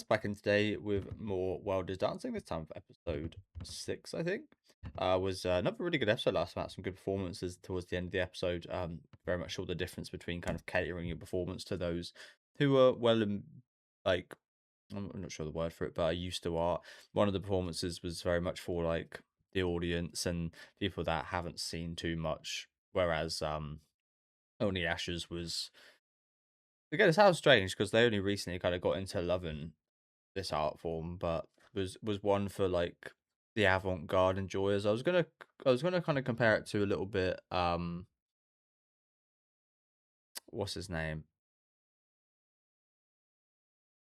Back in today with more World is Dancing, this time for episode 6, I think. Was another really good episode last night. Some good performances towards the end of the episode. Very much saw the difference between kind of catering your performance to those who are well and like I'm not sure the word for it, but I used to art. One of the performances was very much for like the audience and people that haven't seen too much, whereas Only Ashes was again it sounds strange because they only recently kind of got into loving this art form, but was one for like the avant-garde enjoyers. I was gonna kind of compare it to a little bit what's his name?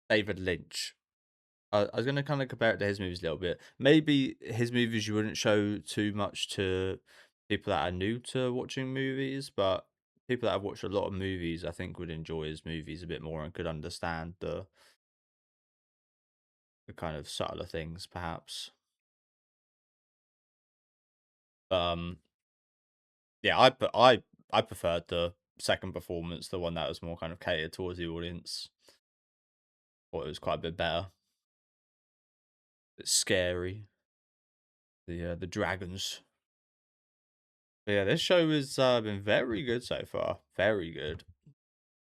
David Lynch. I was gonna kind of compare it to his movies a little bit. Maybe his movies you wouldn't show too much to people that are new to watching movies, but people that have watched a lot of movies, I think, would enjoy his movies a bit more and could understand the kind of subtler things, perhaps. Um, Yeah, I preferred the second performance, the one that was more kind of catered towards the audience. Thought it was quite a bit better. It's scary. The dragons. But yeah, this show has been very good so far. Very good.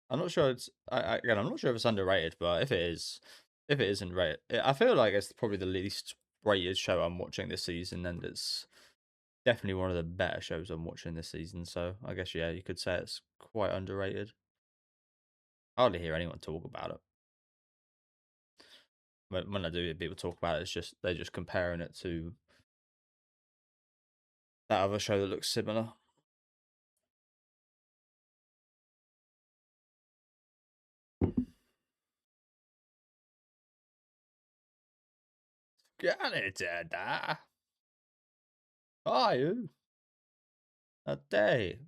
I'm not sure it's again. I'm not sure if it's underrated, but if it isn't rated, I feel like it's probably the least rated show I'm watching this season, and it's definitely one of the better shows I'm watching this season. So I guess yeah, you could say it's quite underrated. I hardly hear anyone talk about it. When I do hear people talk about it, it's just they're just comparing it to that other show that looks similar. Get it, Dad. Are you? A day.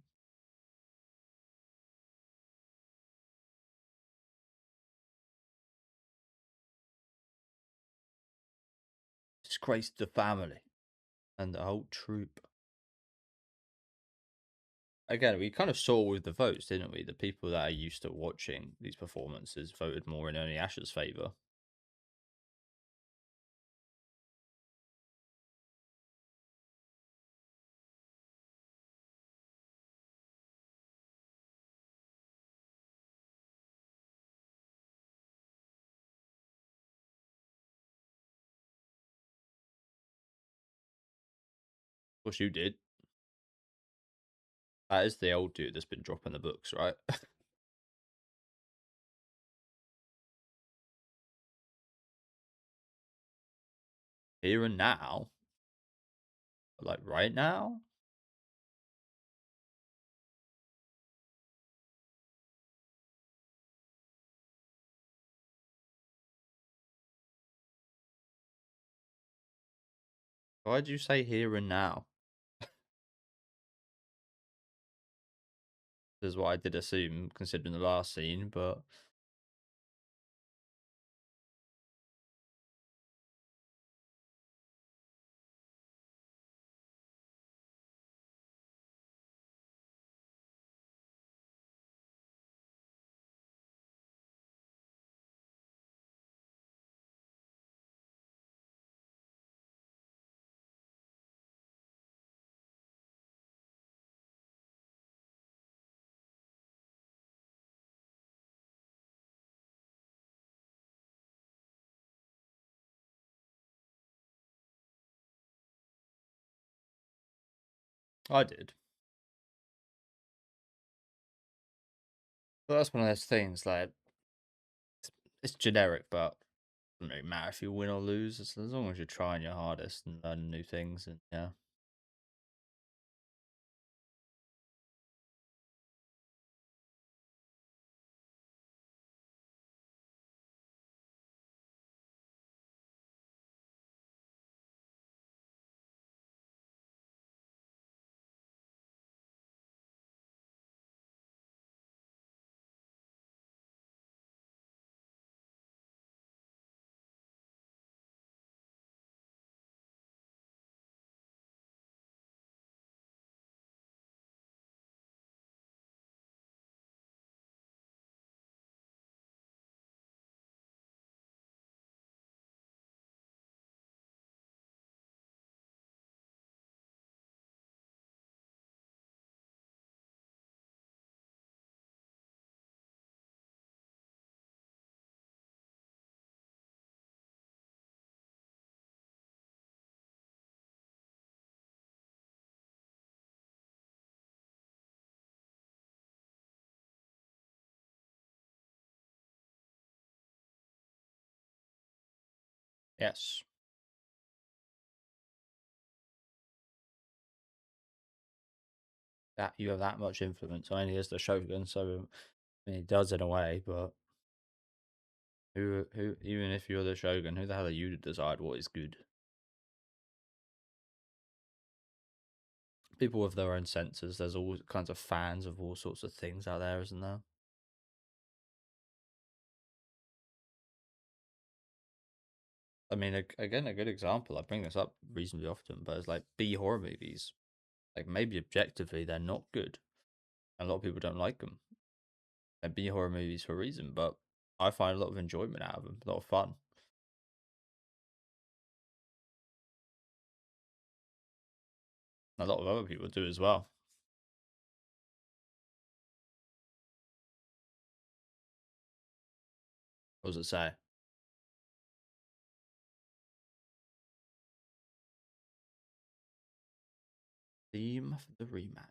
Disgraced the family and the whole troop. Again, we kind of saw with the votes, didn't we? The people that are used to watching these performances voted more in Only Ash's favour. Of course, you did. That is the old dude that's been dropping the books, right? Here and now. Like right now? Why'd you say here and now? This is what I did assume, considering the last scene, but I did. But that's one of those things, like, it's generic, but it doesn't really matter if you win or lose, as long as you're trying your hardest and learning new things, and yeah. Yes. That you have that much influence. I mean, he is the shogun, so I mean, he does in a way. But who? Even if you're the shogun, who the hell are you to decide what is good? People with their own senses. There's all kinds of fans of all sorts of things out there, isn't there? I mean, again, a good example. I bring this up reasonably often, but it's like B horror movies. Like maybe objectively they're not good. A lot of people don't like them. They're B horror movies for a reason, but I find a lot of enjoyment out of them, a lot of fun. A lot of other people do as well. What does it say? Theme for the rematch.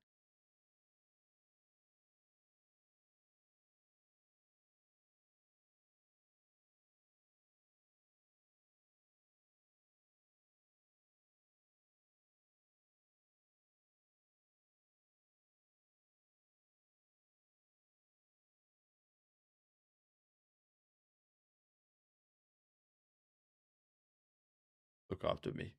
Look after me.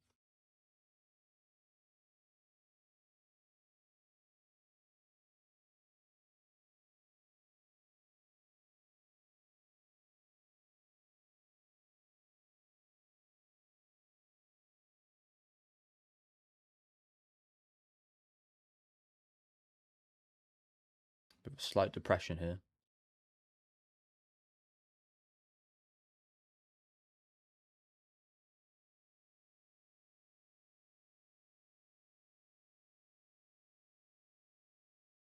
Bit of slight depression here.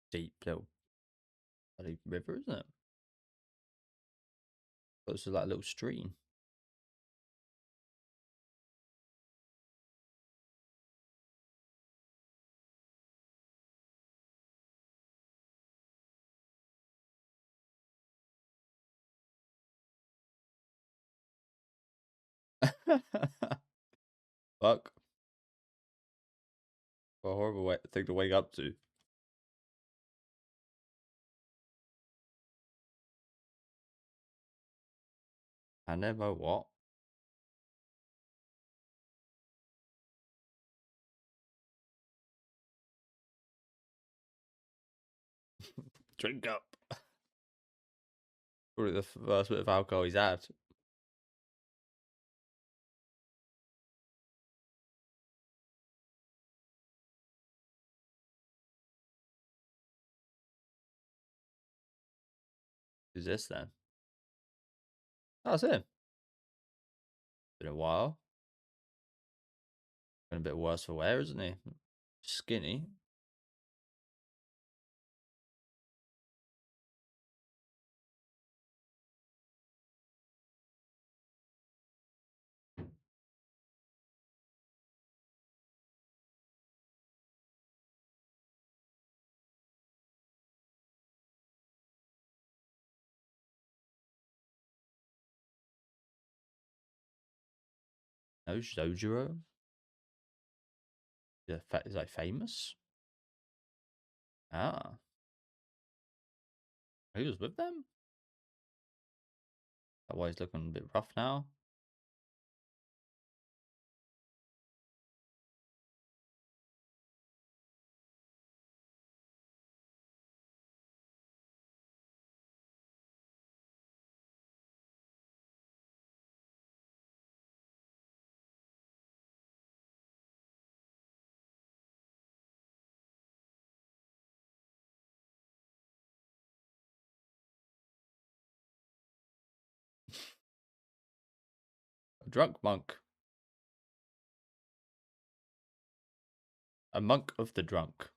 Deep little bloody river, isn't it? Close to that little stream. Fuck. What a horrible thing to wake up to. I never what? Drink up. Probably the first bit of alcohol he's had. Who's this then? Oh, that's him. Been a while. Been a bit worse for wear, isn't he? Skinny. No, Sojiro. Yeah, is like famous? Ah, he was with them. That why he's looking a bit rough now. A drunk monk. A monk of the drunk.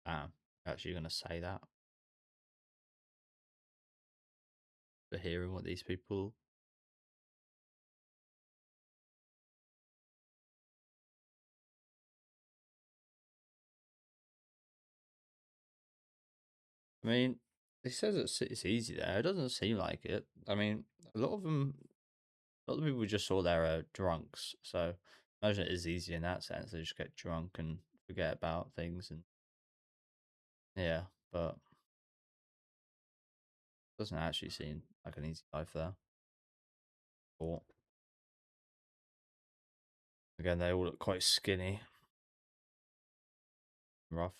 Actually gonna say that for hearing what these people. I mean, he says it's easy there. It doesn't seem like it. I mean, a lot of them, a lot of people just saw they're drunks. So I imagine it is easy in that sense. They just get drunk and forget about things, and yeah, but it doesn't actually seem like an easy life there. Or again, they all look quite skinny, rough.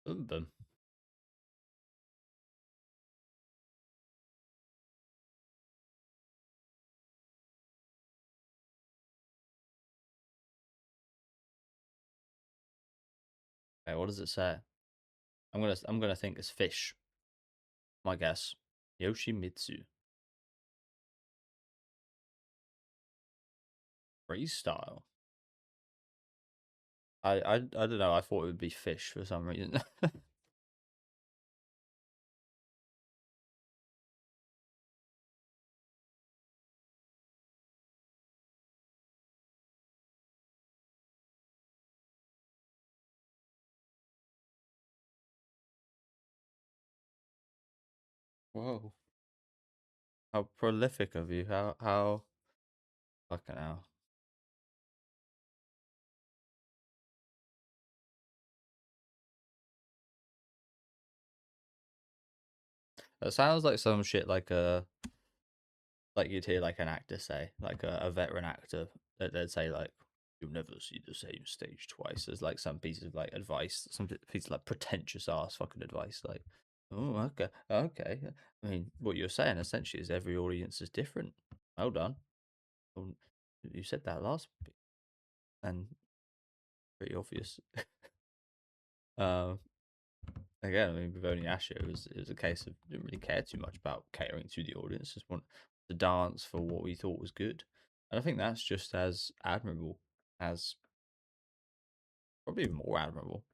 Boom. Okay, what does it say? I'm gonna think it's fish. My guess. Yoshimitsu. Freestyle. I don't know. I thought it would be fish for some reason. Whoa. How prolific of you. How fucking hell. It sounds like some shit like you'd hear like an actor say, like a veteran actor that they'd say like you'll never see the same stage twice. As like some piece of like advice, some piece of like pretentious ass fucking advice, like oh okay, okay. I mean, what you're saying essentially is every audience is different. Well done. Well, you said that last bit, and pretty obvious. um, Again, I mean, with only Asher, it was a case of didn't really care too much about catering to the audience. Just want to dance for what we thought was good, and I think that's just as admirable as probably even more admirable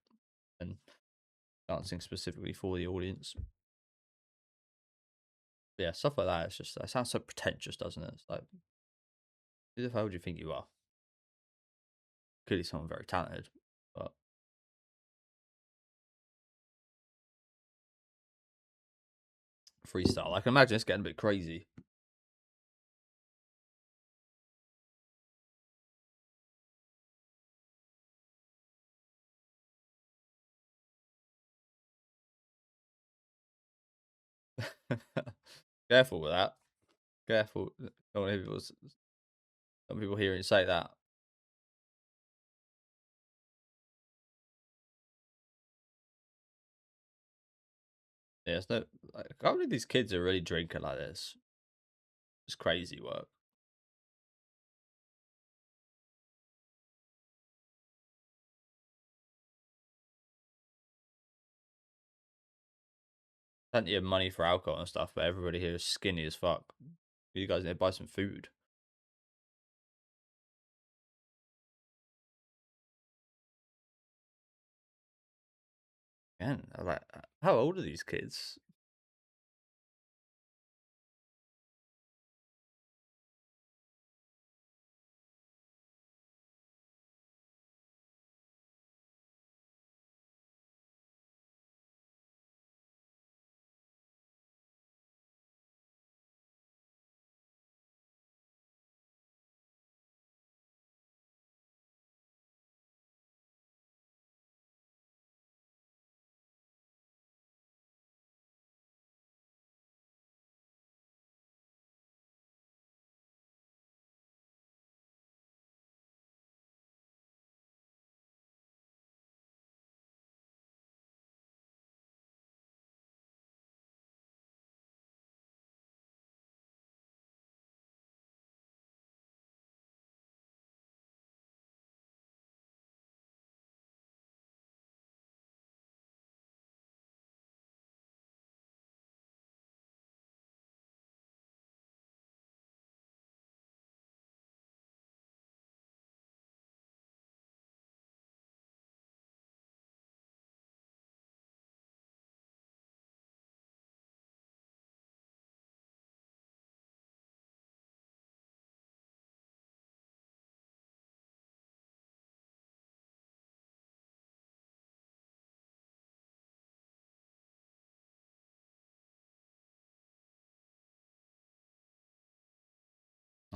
than dancing specifically for the audience. But yeah, stuff like that. It's just it sounds so pretentious, doesn't it? It's like who the hell do you think you are? Clearly, someone very talented, but freestyle. I can imagine it's getting a bit crazy. Careful with that. Careful. Don't want some people hearing you say that. Yeah, it's no. Like, I can't believe these kids are really drinking like this. It's crazy work. Plenty of money for alcohol and stuff, but everybody here is skinny as fuck. You guys need to buy some food. Man, like, how old are these kids?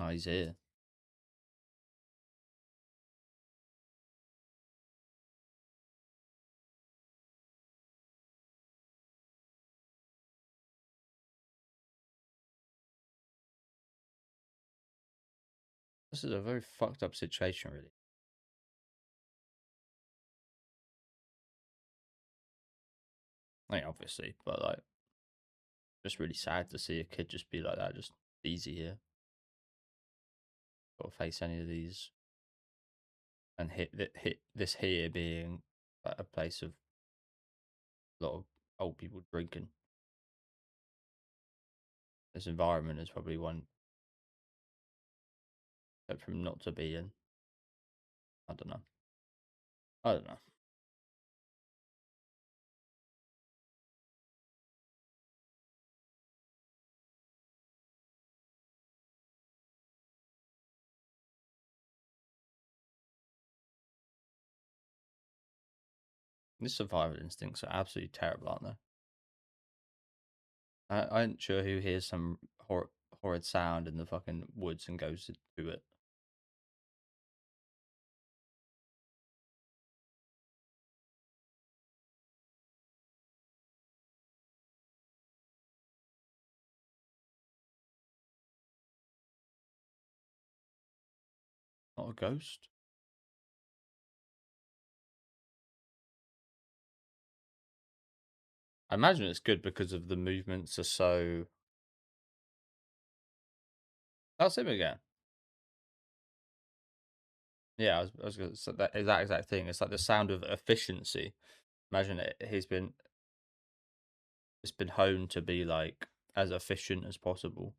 now he's here. This is a very fucked up situation, really. I mean, obviously, but like, just really sad to see a kid just be like that, just easy here. Got to face any of these, and hit this here being a place of a lot of old people drinking. This environment is probably one for him not to be in. I don't know. I don't know. These survival instincts are absolutely terrible, aren't they? I ain't sure who hears some horrid sound in the fucking woods and goes to do it. Not a ghost. I imagine it's good because of the movements are so. That's him again. Yeah, I was gonna say that exact thing. It's like the sound of efficiency. Imagine it. It's been honed to be like as efficient as possible.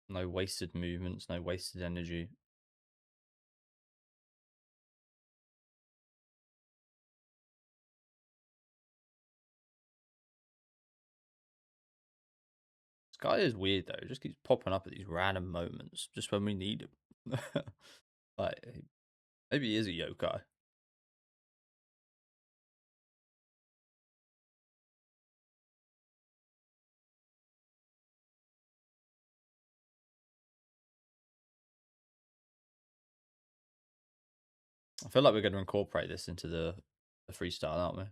No wasted movements, no wasted energy. This guy is weird though. He just keeps popping up at these random moments, just when we need him. Like maybe he is a yokai. I feel like we're going to incorporate this into the freestyle, aren't we?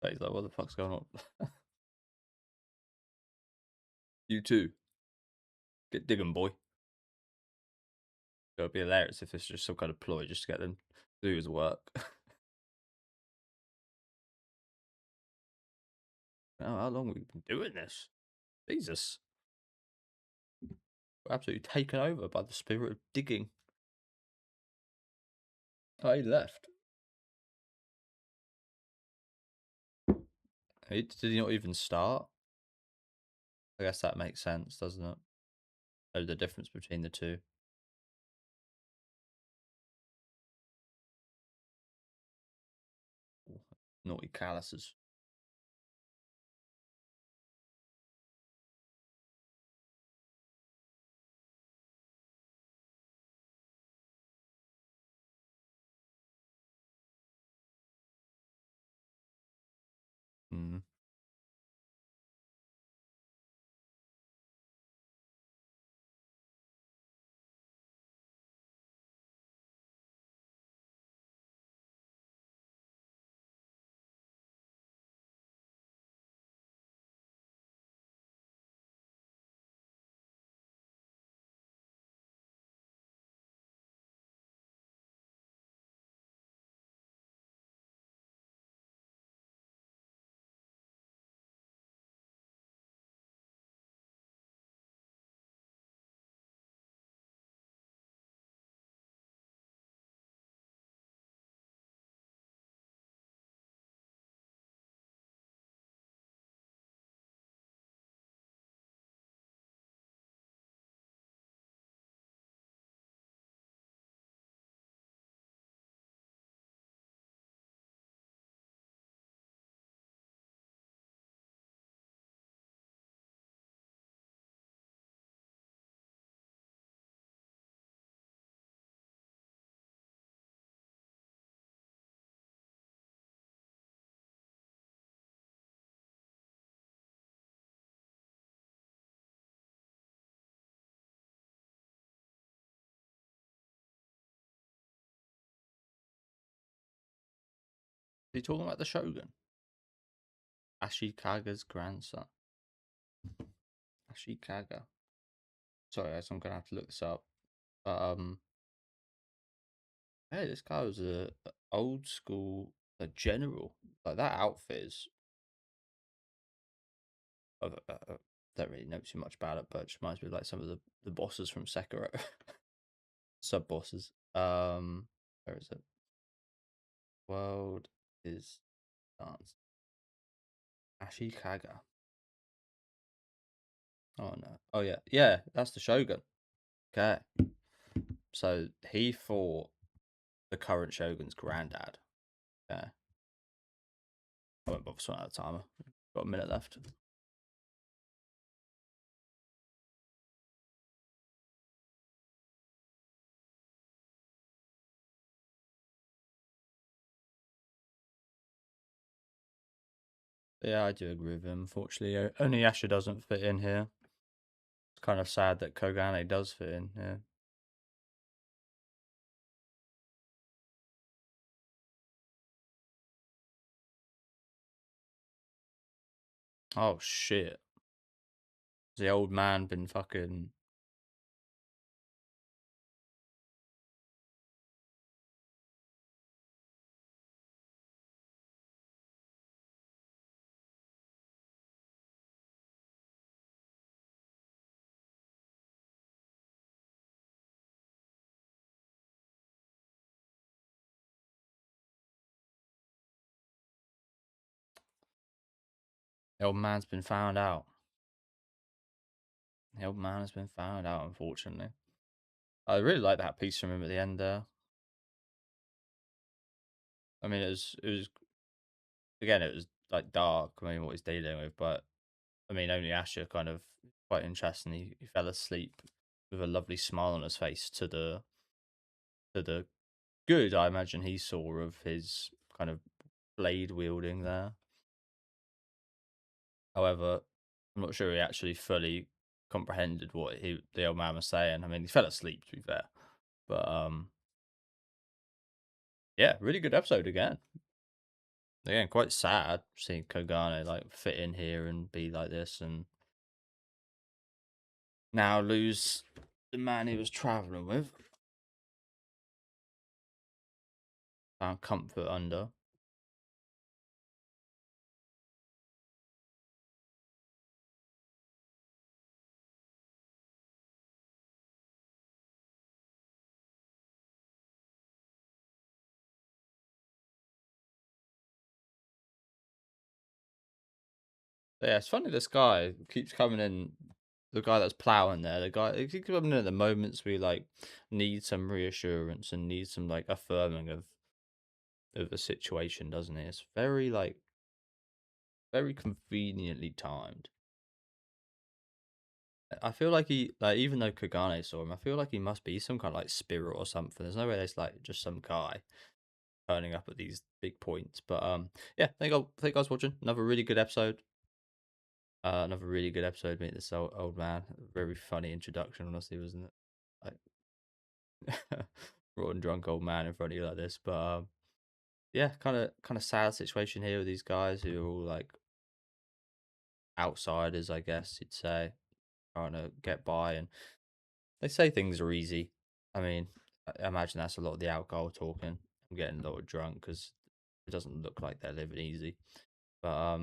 But he's like, what the fuck's going on? You too. Get digging, boy. It would be hilarious if it's just some kind of ploy just to get them to do his work. Oh, how long have we been doing this? Jesus. We're absolutely taken over by the spirit of digging. Oh, he left. Did he not even start? I guess that makes sense, doesn't it? Oh, the difference between the two. Naughty calluses. Mm. he talking about the Shogun? Ashikaga's grandson. Ashikaga. Sorry, guys, I'm gonna have to look this up. Hey, this guy was a old school a general. Like that outfit is. Don't really know too much about it, but it just reminds me of like some of the bosses from Sekiro, sub bosses. Where is it? World is dance. Ashikaga. Oh no. Oh yeah, yeah. That's the Shogun. Okay. So he fought the current Shogun's granddad. Okay. I won't bother sorting out the timer. Got a minute left. Yeah, I do agree with him. Unfortunately, only Asher doesn't fit in here. It's kind of sad that Kogane does fit in here. Oh shit. Has the old man been fucking. The old man's been found out. The old man has been found out, unfortunately. I really like that piece from him at the end there. I mean, it was again, it was like dark. I mean, what he's dealing with, but I mean, only Asher kind of quite interesting. He fell asleep with a lovely smile on his face to the good I imagine he saw of his kind of blade wielding there. However, I'm not sure he actually fully comprehended what the old man was saying. I mean, he fell asleep to be fair, but yeah, really good episode again. Again, quite sad seeing Kogane like fit in here and be like this, and now lose the man he was traveling with. Found comfort under. But yeah, it's funny this guy keeps coming in. The guy that's plowing there, the guy he keeps coming in at the moments we like need some reassurance and need some like affirming of the situation, doesn't he? It's very like very conveniently timed. I feel like he like even though Kagane saw him, I feel like he must be some kind of like spirit or something. There's no way there's like just some guy turning up at these big points. But yeah, thank you guys for watching. Another really good episode. Another really good episode. Meet this old man. Very funny introduction, honestly, wasn't it? Like rotten drunk old man in front of you like this. But yeah, kind of sad situation here with these guys who are all like outsiders, I guess you'd say, trying to get by, and they say things are easy. I mean, I imagine that's a lot of the alcohol talking. I'm getting a little drunk because it doesn't look like they're living easy. But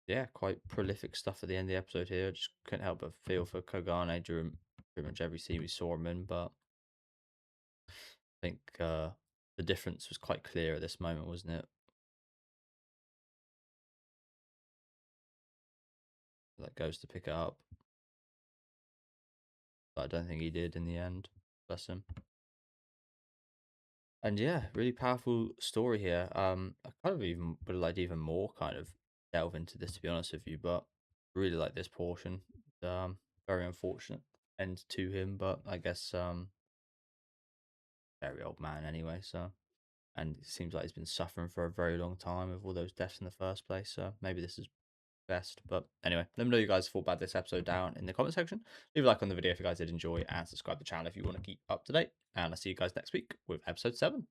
yeah, quite prolific stuff at the end of the episode here. Just couldn't help but feel for Kogane during pretty much every scene we saw him in. But I think the difference was quite clear at this moment, wasn't it? That goes to pick it up, but I don't think he did in the end. Bless him. And yeah, really powerful story here. I kind of even would like even more kind of delve into this to be honest with you, but really like this portion. Very unfortunate end to him, but I guess very old man anyway. So, and it seems like he's been suffering for a very long time with all those deaths in the first place. So maybe this is best. But anyway, let me know you guys thought about this episode down in the comment section. Leave a like on the video if you guys did enjoy, and subscribe to the channel if you want to keep up to date. And I'll see you guys next week with episode 7.